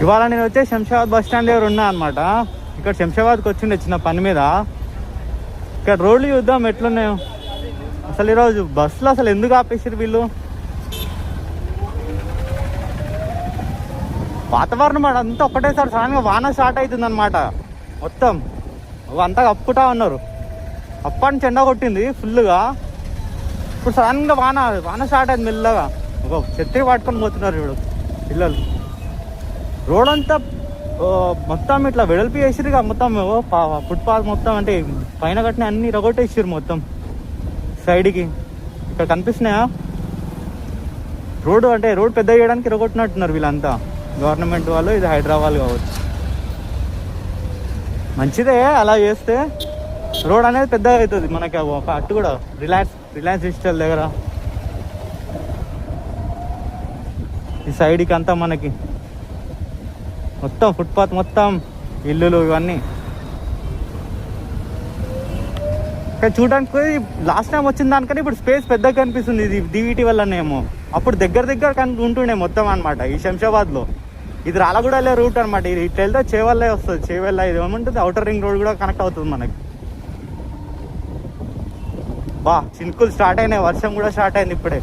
ఇవాళ నేను వచ్చే శంషాబాద్ బస్ స్టాండ్ దగ్గర ఉన్నా అనమాట. ఇక్కడ శంషాబాద్కి వచ్చిండే చిన్న పని మీద. ఇక్కడ రోడ్లు చూద్దాం ఎట్లున్నాయో. అసలు ఈరోజు బస్సులు అసలు ఎందుకు ఆపేసారు వీళ్ళు? వాతావరణం అంతా ఒకటేసారి సడన్గా వాన స్టార్ట్ అవుతుంది అనమాట. మొత్తం అంతా కప్పుకుంటా ఉన్నారు. అప్పటి నుంచి ఎండ కొట్టింది ఫుల్గా. ఇప్పుడు సడన్గా వాన స్టార్ట్ అయింది మెల్లగా. ఒక ఛత్రి పట్టుకొని పోతున్నారు ఇప్పుడు పిల్లలు. రోడ్ అంతా మొత్తం ఇట్లా వెడల్పి వేసిరుగా. మొత్తం ఫుట్పాత్ మొత్తం అంటే పైన కట్టిన అన్ని రగొట్టేసారు మొత్తం సైడ్కి. ఇక్కడ కనిపిస్తున్నాయా రోడ్డు? అంటే రోడ్ పెద్ద చేయడానికి రగొట్టినట్టున్నారు వీళ్ళంతా, గవర్నమెంట్ వాళ్ళు. ఇది హైదరాబాద్ కావచ్చు. మంచిదే అలా చేస్తే. రోడ్ అనేది పెద్దగా అవుతుంది మనకి. ఒక అటు కూడా రిలయన్స్ డిజిటల్ దగ్గర ఈ సైడ్కి అంతా మనకి మొత్తం ఫుట్పాత్, మొత్తం ఇల్లులు ఇవన్నీ. ఇక్కడ చూడడానికి లాస్ట్ టైం వచ్చిన దానికన్నా ఇప్పుడు స్పేస్ పెద్దగా కనిపిస్తుంది. ఇది DVT వల్లనేమో. అప్పుడు దగ్గర ఉంటుండే మొత్తం అనమాట ఈ శంషాబాద్లో. ఇది రాలగూడలే రూట్ అనమాట. ఇది ఇట్లా వెళ్తే చేవల్లే వస్తుంది. చేవల్ల ఇది ఏమంటుంది ఔటర్ రింగ్ రోడ్ కూడా కనెక్ట్ అవుతుంది మనకి. చినుకులు స్టార్ట్ అయినాయి, వర్షం కూడా స్టార్ట్ అయింది ఇప్పుడే.